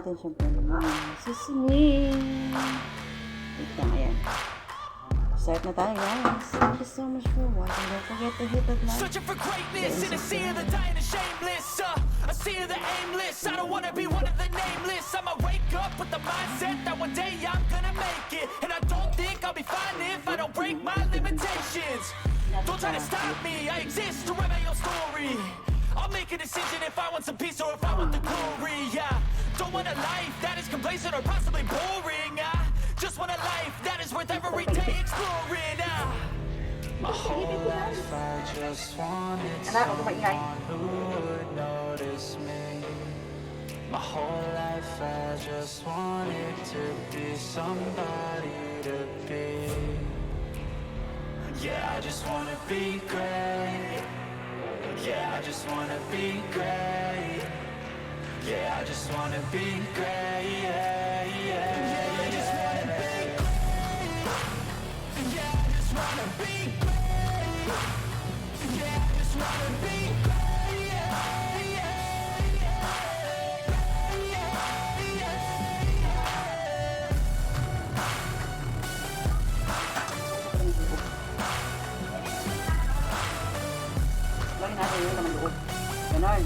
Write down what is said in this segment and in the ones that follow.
natin syempre naman sisinig. Wait lang, ayan. Start na tayo, guys. Thank you so much for watching. Don't forget to hit that like. Searching for greatness in a sea of the dying and shameless. A sea of the aimless. I don't wanna be one of the nameless. I'ma wake up with the mindset that one day I'm gonna make it. And I don't think I'll be fine if I don't break my limitations. Don't try to stop me, I exist to write my own story. I'll make a decision if I want some peace or if I want the glory. Yeah, don't want a life that is complacent or possibly boring. I just want a life that is worth every day exploring. My whole life I just wanted someone who would notice me. My whole life I just wanted to be somebody to be. Yeah, I just wanna be great. Yeah, I just wanna be great. Yeah, I just wanna be great. Yeah, yeah, yeah, I just wanna be great. Yeah, I just wanna be great. Yeah, I just wanna be great. Yeah, yeah, Lagyan natin yung naman loob. Ganon.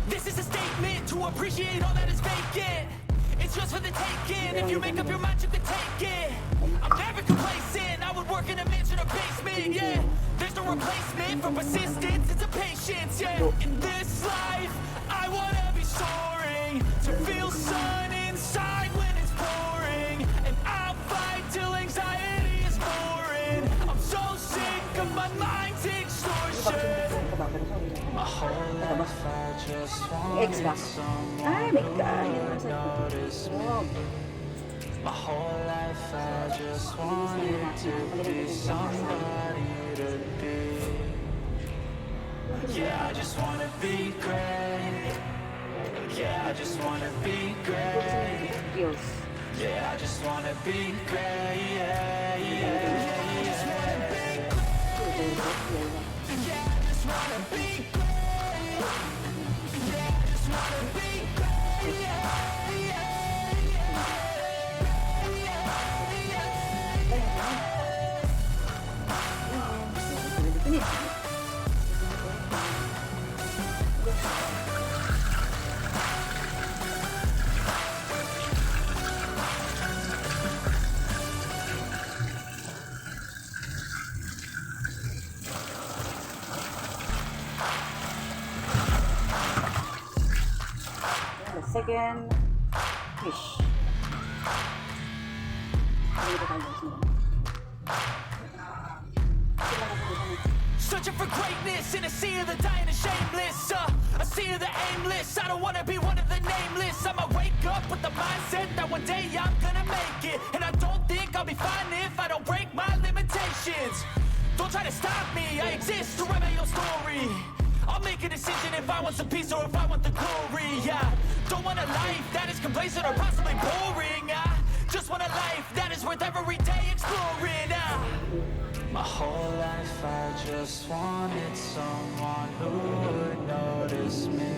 This is a statement to appreciate all that is vacant. It's just for the taking. If you make up your mind, you can take it. I'm never complacent. I would work in a mansion or basement. Yeah, there's no replacement for persistence. It's a patience. Yeah, in this life, I wanna be soaring to feel sun inside when it's pouring, and I'll fight till anxiety is boring. I'm so sick of my mind's extortion. my whole life I just wanted someone Ay, my who God. would notice me. Oh, My whole life I just wanted to be somebody to be. Yeah, I just wanna be great. Yeah, I just wanna be great. Diyos. Yeah, I just wanna be great. Yeah, yeah, I just wanna be great. Yeah, I just wanna be great. Yeah, I just wanna be great. Yeah, yeah. The second fish. Dito tayo, guys. Searching for greatness in a sea of the dying and shameless. A sea of the aimless. I don't wanna be one of the nameless. I'ma wake up with the mindset that one day I'm gonna make it. And I don't think I'll be fine if I don't break my limitations. Don't try to stop me, I exist to write my own story. I'll make a decision if I want some peace or if I want the glory. Yeah, don't want a life that is complacent or possibly boring. I just want a life that is worth every day exploring. My whole life I just wanted someone who would notice me.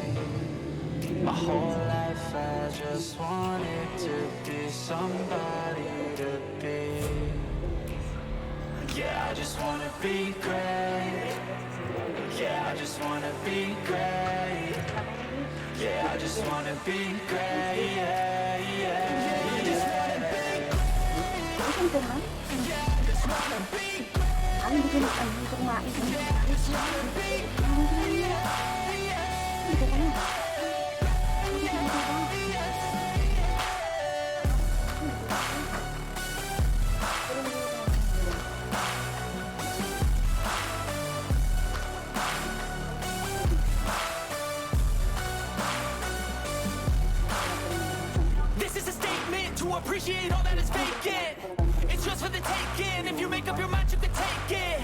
My whole life I just wanted to be somebody to be. Yeah, I just wanna be great. Yeah, I just wanna be great. Yeah, I just wanna be great. Yeah, yeah, I just wanna be great. Yeah, I just wanna be great. Ay, hindi ko na hindi ko kumain. Yeah, I just wanna be great. Yeah, yeah. Hindi ko na. This is a statement to appreciate all that is vacant. It's just for the taking. If you make up your mind, you can take it.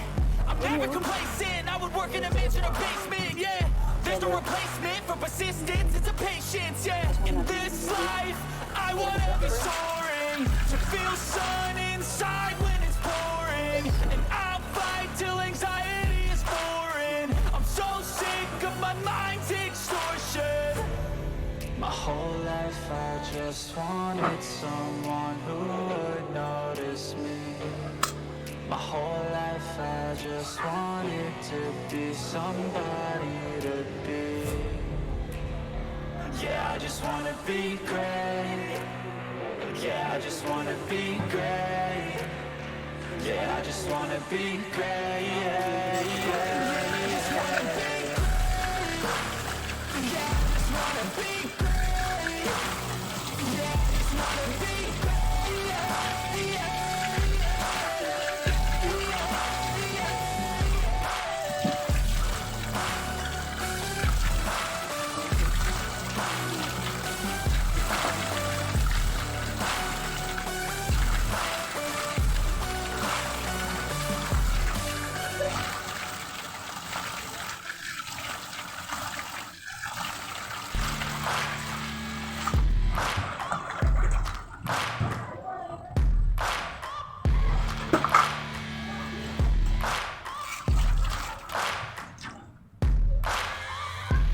I'm never complacent. I would work in a mansion or basement. Yeah, there's no replacement for persistence. It's a patience. Yeah, in this life, I wanna be soaring to feel sun inside when it's pouring, and I'll fight till anxiety is boring. I'm so sick of my mind's My whole life I just wanted someone who would notice me. My whole life I just wanted to be somebody to be. Yeah, I just wanna be great. Yeah, I just wanna be great. Yeah, I just wanna be great. Yeah, yeah. I just wanna be great. Yeah, I just wanna be great. Yeah, I just wanna be great. Yeah, yeah.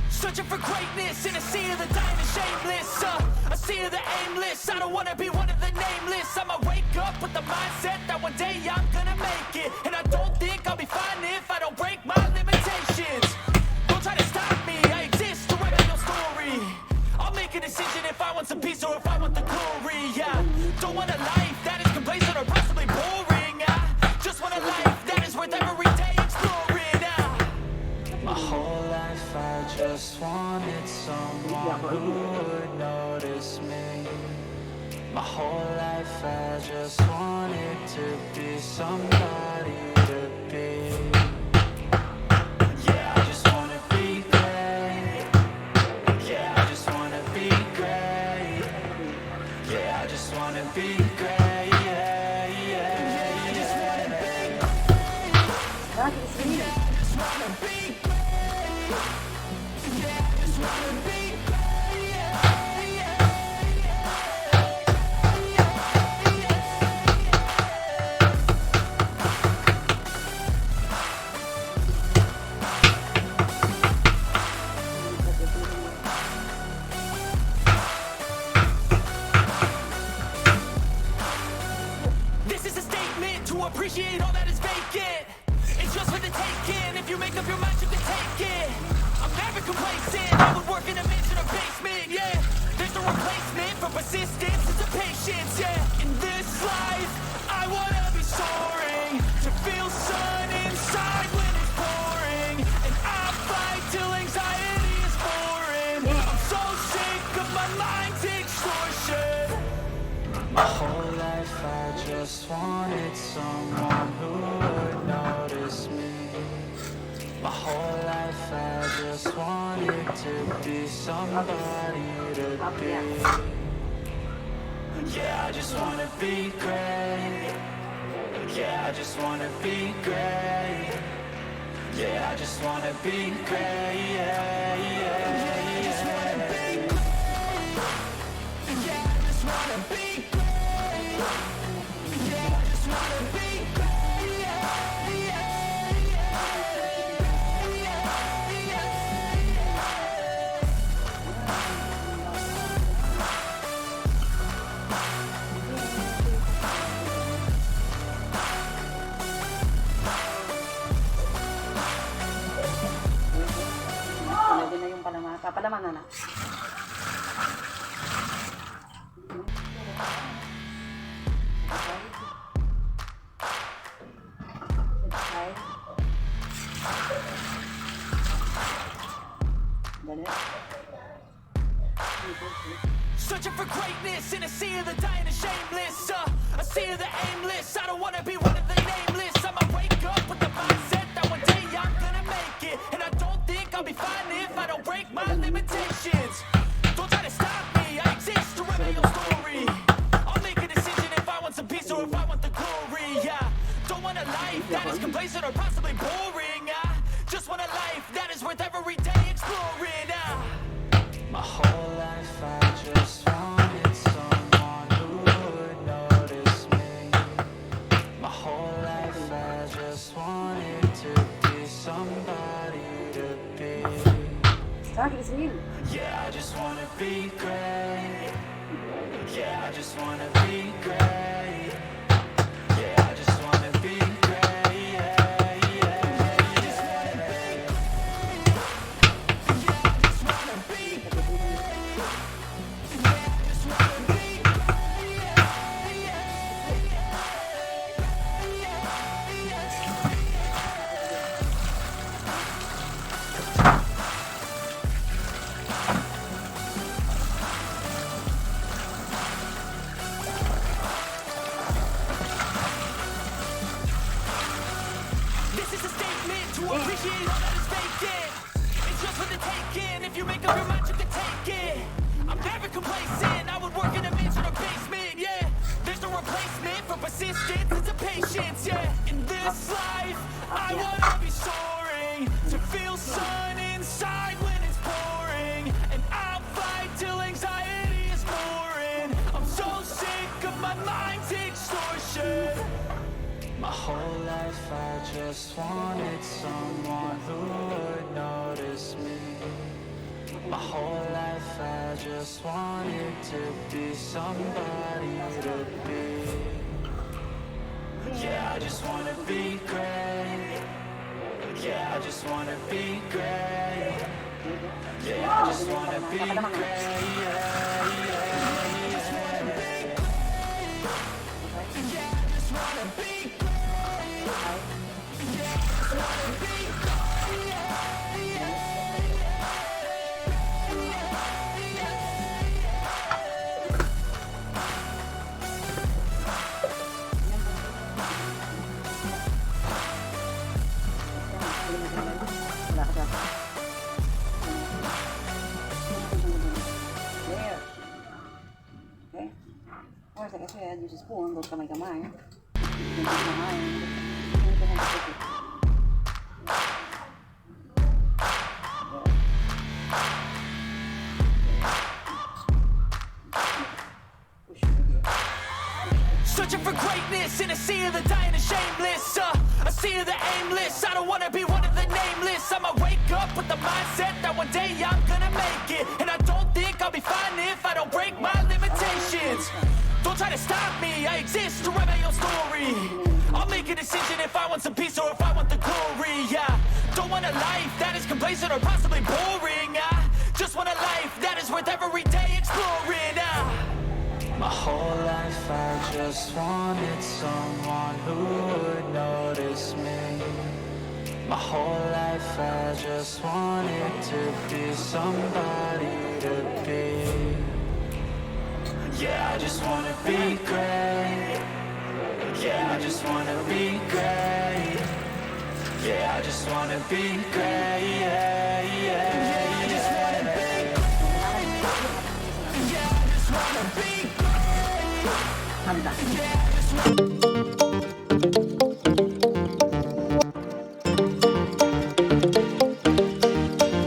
Searching for greatness in a sea of the dying and shameless, a sea of the aimless. I don't wanna be one of the nameless. I'ma wake up with the mindset that one day I'm gonna make it. And I don't think I'll be fine if I don't break my limitations. Don't try to stop me, I exist to write your story. I'll make a decision if I want some peace or if I want the glory. Yeah, don't want a life that is complacent or possibly boring. I just want a life that is worth every day exploring. My whole life I just wanted someone who would notice me. My whole life I just wanted to be somebody to be. Yeah, I just wanna be great. Yeah, I just wanna be great. Yeah, I just wanna be great. Yeah, yeah. I just wanna be great. I just wanna be great. This is a statement to appreciate all that is vacant. It's just for the taking. If you make up your mind, you can take it. I'm never complacent. I would work in a mansion or basement. Yeah, there's no replacement for persistence. It's a patience. Yeah, in this life, I wanna be soaring to feel sun inside when it's pouring, and I fight till anxiety is foreign. I'm so sick of my mind's extortion. My whole life I just wanted someone who would notice me. My whole life I just wanted to be somebody to be. Yeah, I just wanna be great. Yeah, I just wanna be great. Yeah, I just wanna be great. Yeah, yeah. I just wanna be great. Yeah, I just wanna be great. Yeah, I just wanna be great. Yeah, Pwede na yung palaman. Papalaman na na. Searching for greatness in a sea of the dying and shameless, a sea of the aimless. I don't wanna be one of the nameless. I'ma wake up with the mindset that one day I'm gonna make it. And I don't think I'll be fine if I don't break my limitations. Don't try to stop me, I exist to write your story. I'll make a decision if I want some peace or if I want the glory. Yeah, don't want a life that is complacent or possibly boring. I just want a life that is worth every day exploring. My whole life I just wanted someone who would notice me. My whole life I just wanted to be somebody to be. Sa akin isingin. Yeah, I just wanna be great. Yeah, I just wanna be great. Yeah, I just wanna be great. Yeah, yeah. I just wanna be great. Yeah, I just wanna be great. Yeah, I just wanna be great. Yeah, This is a statement to appreciate all that is vacant. It's just for the taking. If you make up your mind, you can take it. I'm never complacent. I would work in a mansion or basement. Yeah, there's no replacement for persistence. It's a patience. Yeah, in this life, I wanna be soaring to feel sun inside when it's pouring, and I'll fight till anxiety is boring. I'm so sick of my mind's extortion. my whole life I just wanted someone who would notice me. My whole life I just wanted to be somebody to be. Yeah, I just wanna be great. Yeah, I just wanna be great. Yeah, I just wanna be great. Yeah, yeah. I just wanna be great. Yeah, I just wanna be great. Wala ka sa akin. There. Okay. Of course, like I said, use a spoon. Huwag kamay-kamay. Huwag kamay. Searching for greatness in a sea of the dying and shameless, a sea of the aimless. I don't wanna be one of the nameless. I'ma wake up with the mindset that one day I'm gonna make it, and I don't think I'll be fine if I don't break my limitations. Don't try to stop me, I exist to write my own story. I'll make a decision if I want some peace or if I want the glory. Yeah, don't want a life that is complacent or possibly boring. I just want a life that is worth every day exploring. My whole life I just wanted someone who would notice me. My whole life I just wanted to be somebody to be. Yeah, I just wanna be great. Yeah, I just wanna be great. Yeah, I just wanna be great. Yeah, yeah. I just wanna be great. Yeah, I just wanna be great. Handa. Yeah, I just wanna